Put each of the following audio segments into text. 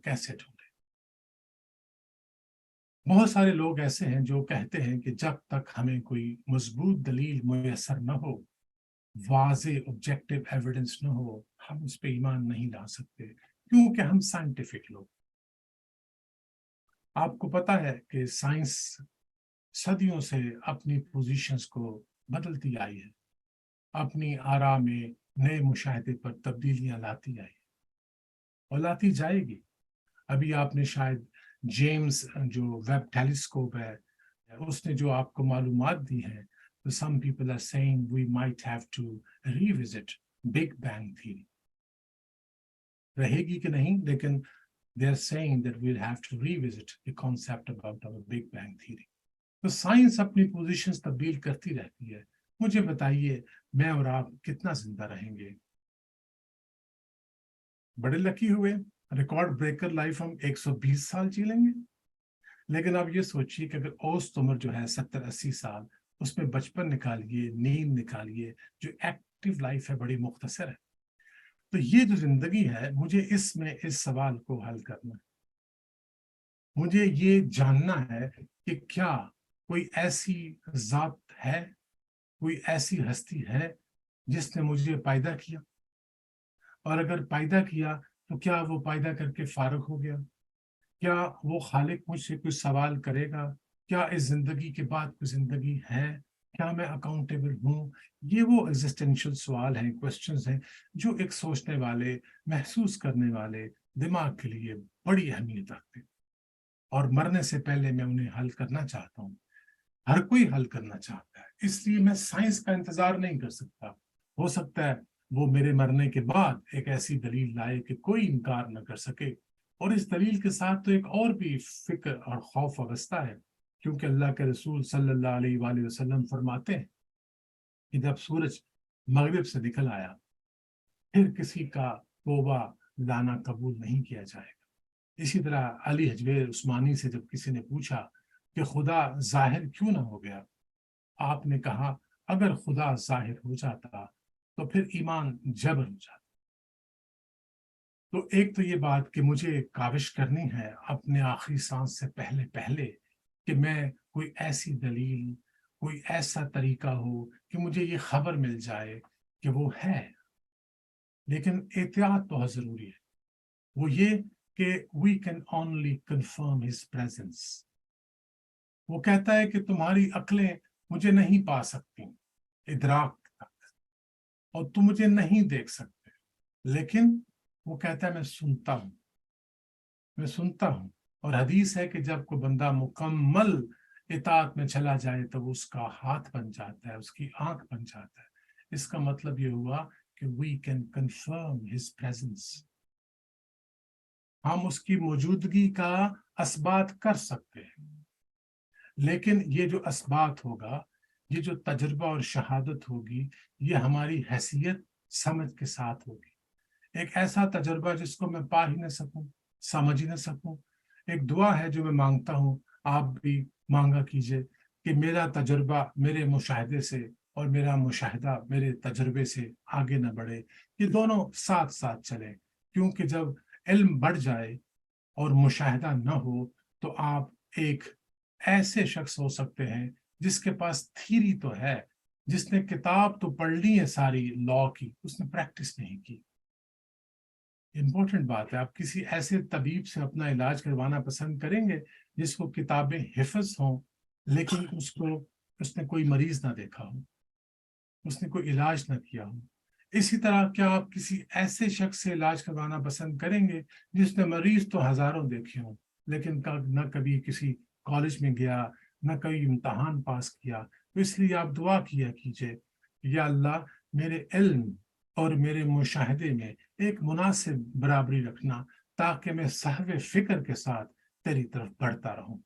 कैसे ढूंढें। बहुत सारे लोग ऐसे हैं जो कहते हैं कि जब तक हमें कोई मजबूत दलील मुयसर न हो, वाज़े ऑब्जेक्टिव एविडेंस न हो, हम उस पर ईमान नहीं ला सकते, क्योंकि हम साइंटिफिक लोग। आपको पता है कि साइंस सदियों से अपनी पोजीशंस को बदलती आई है, अपनी आरा में नए मुशाहिदे पर तब्दीलियां लाती आई और लाती जाएगी। अभी आपने शायद जेम्स जो वेब टेलीस्कोप है, उसने जो आपको मालूमात दी है, तो some people are saying we might have to revisit big bang theory. रहेगी कि नहीं, लेकिन they are saying that we'll have to revisit the concept about our Big Bang theory. तो साइंस अपनी पोजीशंस तब्दील करती रहती है। मुझे बताइए, मैं और आप कितना जिंदा रहेंगे? बड़े लकी हुए, रिकॉर्ड ब्रेकर लाइफ हम 120 साल जी लेंगे। लेकिन आप ये सोचिए कि अगर औसत उम्र जो है 70-80 साल, उसमें बचपन निकालिए, नींद निकालिए, जो एक्टिव लाइफ है बड़ी मुख्तसर है। तो ये जो जिंदगी है, मुझे इसमें इस सवाल को हल करना है। मुझे ये जानना है कि क्या कोई ऐसी जात है, कोई ऐसी हस्ती है जिसने मुझे पैदा किया, और अगर पैदा किया तो क्या वो पैदा करके फारग हो गया? क्या वो खालिक मुझसे कुछ सवाल करेगा? क्या इस जिंदगी के बाद कोई जिंदगी है? क्या मैं अकाउंटेबल हूँ? ये वो एग्जिस्टेंशियल सवाल हैं, क्वेश्चंस हैं, जो एक सोचने वाले, महसूस करने वाले दिमाग के लिए बड़ी अहमियत रखते हैं, और मरने से पहले मैं उन्हें हल करना चाहता हूँ। हर कोई हल करना चाहता है, इसलिए मैं साइंस का इंतजार नहीं कर सकता। हो सकता है वो मेरे मरने के बाद एक ऐसी दलील लाए कि कोई इनकार न कर सके, और इस दलील के साथ तो एक और भी फिक्र और खौफ वाबस्ता है, क्योंकि अल्लाह के रसूल सल्लल्लाहु अलैहि वसल्लम फरमाते हैं कि जब सूरज मगरिब से निकल आया, फिर किसी का तौबा लाना कबूल नहीं किया जाएगा। इसी तरह अली हजवेर उस्मानी से जब किसी ने पूछा कि खुदा जाहिर क्यों ना हो गया, आपने कहा अगर खुदा जाहिर हो जाता तो फिर ईमान जबर हो जाता। तो एक तो ये बात कि मुझे काविश करनी है अपने आखिरी सांस से पहले पहले कि मैं कोई ऐसी दलील, कोई ऐसा तरीका हो कि मुझे ये खबर मिल जाए कि वो है। लेकिन एहतियात बहुत जरूरी है, वो ये कि we can only confirm his presence. वो कहता है कि तुम्हारी अक्लें मुझे नहीं पा सकती इदराक तक, और तुम मुझे नहीं देख सकते, लेकिन वो कहता है मैं सुनता हूं, मैं सुनता हूं। और हदीस है कि जब कोई बंदा मुकम्मल इताअत में चला जाए तो वो उसका हाथ बन जाता है, उसकी आंख बन जाता है। इसका मतलब ये हुआ कि we can confirm his presence. हम उसकी मौजूदगी का असबात कर सकते हैं, लेकिन ये जो असबात होगा, ये जो तजुर्बा और शहादत होगी, ये हमारी हैसियत समझ के साथ होगी। एक ऐसा तजुर्बा जिसको मैं पा ही न सकूं, समझ ही न सकूं। एक दुआ है जो मैं मांगता हूं, आप भी मांगा कीजिए कि मेरा तजुर्बा मेरे मुशाहिदे से और मेरा मुशाहिदा मेरे तजुर्बे से आगे न बढ़े, ये दोनों साथ साथ चले। क्योंकि जब इल्म बढ़ जाए और मुशाहिदा न हो, तो आप एक ऐसे शख्स हो सकते हैं जिसके पास थीरी तो है, जिसने किताब तो पढ़ ली है सारी लॉ की, उसने प्रैक्टिस नहीं की। इंपॉर्टेंट बात है। आप किसी ऐसे तबीब से अपना इलाज करवाना पसंद करेंगे जिसको किताबें हिफ्ज हों, लेकिन उसने कोई मरीज ना देखा हो, उसने कोई इलाज ना किया हो? इसी तरह क्या आप किसी ऐसे शख्स से इलाज करवाना पसंद करेंगे जिसने मरीज तो हजारों देखे हों, लेकिन न कभी किसी कॉलेज में गया, न कभी इम्तहान पास किया? तो इसलिए आप दुआ किया कीजिए, या अल्लाह मेरे इल्म और मेरे मुशाहिदे में एक मुनासिब बराबरी रखना, ताकि मैं साहब फिक्र के साथ तेरी तरफ बढ़ता रहूं।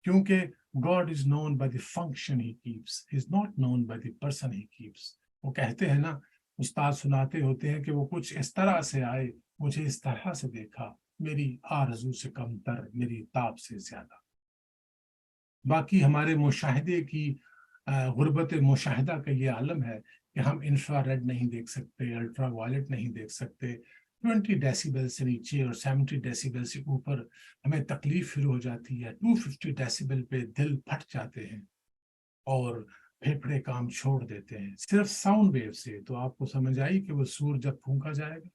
क्योंकि God is known by the function he keeps, he is not known by the person he keeps। वो कहते हैं ना, उस्ताद सुनाते होते हैं कि वो कुछ इस तरह से आए, मुझे इस तरह से देखा, मेरी आरज़ू से कमतर, मेरी ताब से ज्यादा। बाकी हमारे मुशाहिदे की गुर्बत मुशाहिदा का ये आलम है कि हम इंफ्रारेड नहीं देख सकते, अल्ट्रा वायलेट नहीं देख सकते, 20 डेसिबल से नीचे और 70 डेसिबल से ऊपर हमें तकलीफ शुरू हो जाती है। 250 डेसिबल पे दिल फट जाते हैं और फेफड़े काम छोड़ देते हैं सिर्फ साउंड वेव से। तो आपको समझ आई कि वो सूर जब फूंका जाएगा,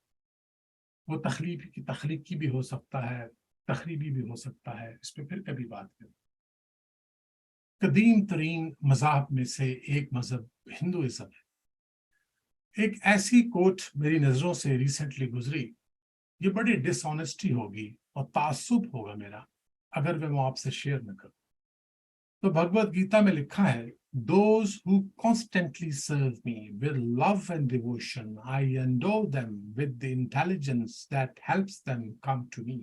वो तखलीकी भी हो सकता है, तखरीबी भी हो सकता है। इस पर फिर कभी बात करें। कदीम तरीन मज़ाहब में से एक मज़हब हिंदुइज्म है। एक ऐसी कोट मेरी नज़रों से रिसेंटली गुजरी, ये बड़ी डिसऑनेस्टी होगी और तासुब होगा मेरा अगर मैं आपसे शेयर न करूं। तो भगवत गीता में लिखा है, those who constantly serve me with love and devotion, I endow them with the intelligence that helps them come to me।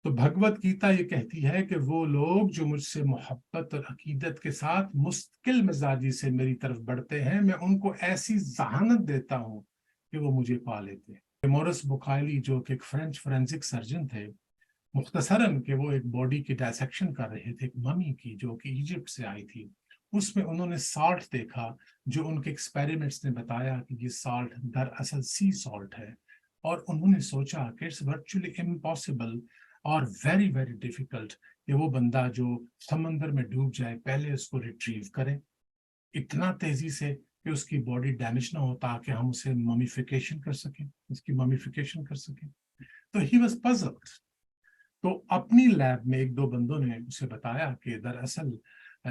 तो भगवत गीता ये कहती है कि वो लोग जो मुझसे मोहब्बत और अकीदत के साथ मुस्तकिल मिजाजी से मेरी तरफ बढ़ते हैं, मैं उनको ऐसी जहानत देता हूँ कि वो मुझे पा लेते हैं। मोरिस बुखायली जो कि एक फ्रेंच फोरेंसिक सर्जन थे, मुख्तसरन कि वो एक बॉडी की डायसेक्शन कर रहे थे, एक ममी की जो कि इजिप्ट से आई थी। उसमें उन्होंने साल्ट देखा जो उनके एक्सपेरिमेंट्स ने बताया कि ये साल्ट दरअसल सी सॉल्ट है। और उन्होंने सोचा कि इट्स वर्चुअली इम्पॉसिबल और वेरी वेरी डिफिकल्ट कि वो बंदा जो समंदर में डूब जाए पहले उसको रिट्रीव करें इतना तेजी से कि उसकी बॉडी डैमेज ना हो, ताकि हम उसे ममीफिकेशन कर सकें, उसकी ममीफिकेशन कर सकें। तो ही वाज पजल्ड। तो अपनी लैब में एक दो बंदों ने उसे बताया कि दरअसल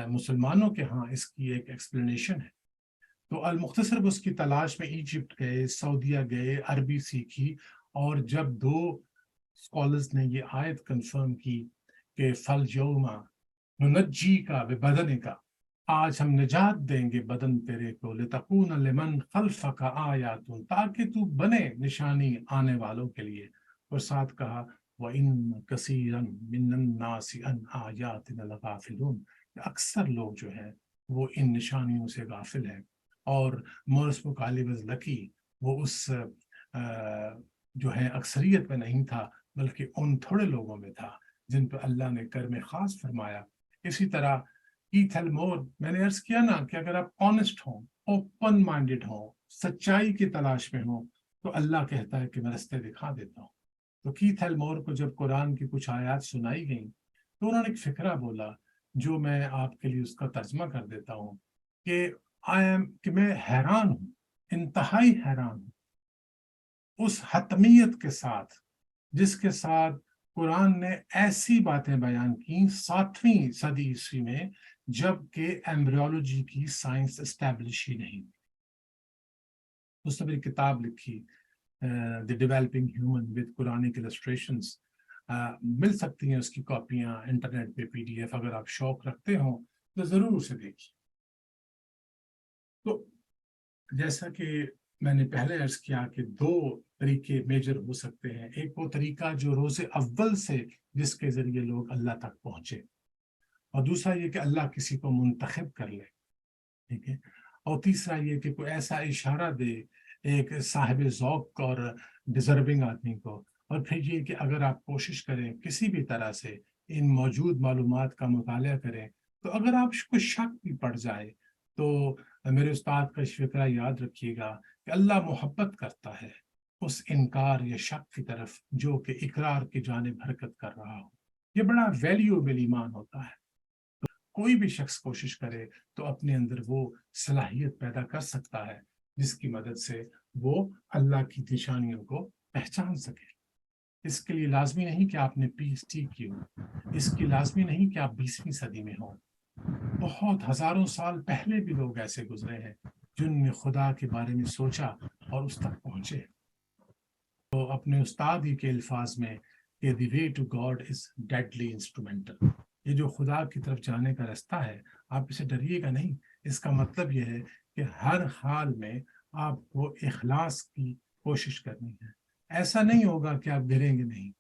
मुसलमानों के यहाँ इसकी एक एक्सप्लेनेशन है। तो अल मुख्तसर उसकी तलाश में इजिप्ट गए, सऊदीया गए, अरबी सीखी। और जब दो स्कॉलर्स ने ये आयत कंफर्म की कि फल यौमा नुनज्जी का व बदन का, आज हम निजात देंगे बदन तेरे को, लितकून लिमन खल्फका आयातुन, ताकि तू बने निशानी आने वालों के लिए। और साथ कहा व इन कसीरन मिनन नासी अन आयातिना लगाफिलून, अक्सर लोग जो है वो इन निशानियों से गाफिल है। और मोरिस बुखारी वाज लकी, वो उस जो है अक्सरियत में नहीं था, बल्कि उन थोड़े लोगों में था जिन पर अल्लाह ने कर्म खास फरमाया। इसी तरह कीथ एल्मोर, मैंने अर्ज किया ना कि अगर आप ऑनेस्ट हो, ओपन माइंडेड हो, सच्चाई की तलाश में हो, तो अल्लाह कहता है कि मैं रास्ते दिखा देता हूँ। तो कीथ एल्मोर को जब कुरान की कुछ आयत सुनाई गई तो उन्होंने एक फिक्रा बोला जो मैं आपके लिए उसका तर्जमा कर देता हूँ कि कि मैं हैरान हूँ, इंतहाई हैरान हूँ उस हतमियत के साथ जिसके साथ कुरान ने ऐसी बातें बयान की 7वीं सदी ईस्वी में, जबकि एम्ब्रियोलॉजी की साइंस एस्टैब्लिश ही नहीं। उसने मेरी किताब लिखी the developing human with Quranic illustrations, मिल सकती हैं उसकी कॉपियां इंटरनेट पे पीडीएफ, अगर आप शौक रखते हो तो जरूर उसे देखिए। तो जैसा कि मैंने पहले अर्ज किया कि दो तरीके मेजर हो सकते हैं। एक वो तरीका जो रोज़े अव्वल से जिसके जरिए लोग अल्लाह तक पहुंचे, और दूसरा ये कि अल्लाह किसी को मुंतखब कर ले, ठीक है। और तीसरा ये कि कोई ऐसा इशारा दे एक साहिब ज़ौक़ और डिजर्विंग आदमी को। और फिर ये कि अगर आप कोशिश करें किसी भी तरह से इन मौजूद मालूमात का मुताला करें, तो अगर आपको शक भी पड़ जाए तो मेरे उस्ताद का फिक्रा याद रखिएगा कि अल्लाह मोहब्बत करता है उस इनकार या शक की तरफ जो कि इकरार की जानिब हरकत कर रहा हो। ये बड़ा वैल्यूएबल ईमान होता है। कोई भी शख्स कोशिश करे तो अपने अंदर वो सलाहियत पैदा कर सकता है जिसकी मदद से वो अल्लाह की निशानियों को पहचान सके। इसके लिए लाजमी नहीं कि आपने पीएचडी की हो, इसकी लाजमी नहीं कि आप 20वीं सदी में हो। बहुत हजारों साल पहले भी लोग ऐसे गुजरे हैं जिनने खुदा के बारे में सोचा और उस तक पहुंचे। तो अपने उस्ताद ही के अल्फाज में कि the way to God is deadly instrumental, ये जो खुदा की तरफ जाने का रास्ता है, आप इसे डरिएगा नहीं। इसका मतलब यह है कि हर हाल में आपको इखलास की कोशिश करनी है। ऐसा नहीं होगा कि आप गिरेंगे नहीं,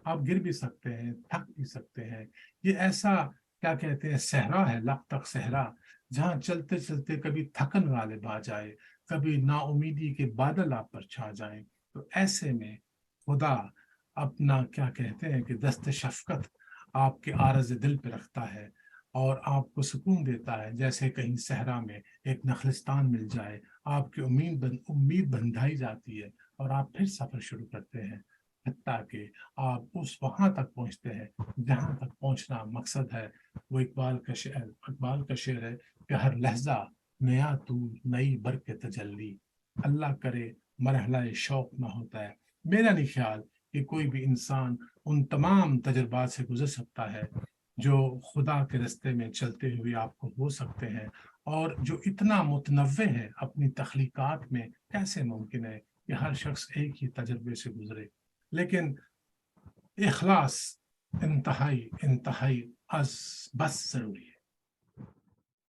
आप गिर भी सकते हैं, थक भी सकते हैं। ये ऐसा क्या कहते हैं सहरा है, लक तक सहरा, जहाँ चलते चलते कभी थकन गालिब आ जाए, कभी नाउमीदी के बादल आप पर छा जाएं। तो ऐसे में खुदा अपना क्या कहते हैं कि दस्त शफकत आपके आरज़ दिल पे रखता है और आपको सुकून देता है। जैसे कहीं सहरा में एक नखलिस्तान मिल जाए, आपकी उम्मीद बंधाई जाती है, اور آپ پھر سفر شروع کرتے ہیں، حتیٰ کہ آپ اس وہاں تک پہنچتے ہیں جہاں تک پہنچنا مقصد ہے۔ وہ اقبال کا شعر ہے کہ ہر لحظہ نیا طول، نئی برق تجلی، اللہ کرے مرحلہ شوق نہ ہوتا ہے۔ میرا نہیں خیال کہ کوئی بھی انسان ان تمام تجربات سے گزر سکتا ہے جو خدا کے رستے میں چلتے ہوئے آپ کو ہو سکتے ہیں، اور جو اتنا متنوع ہے اپنی تخلیقات میں۔ کیسے ممکن ہے کہ ہر شخص ایک ہی تجربے سے گزرے؟ لیکن اخلاص انتہائی بس ضروری ہے۔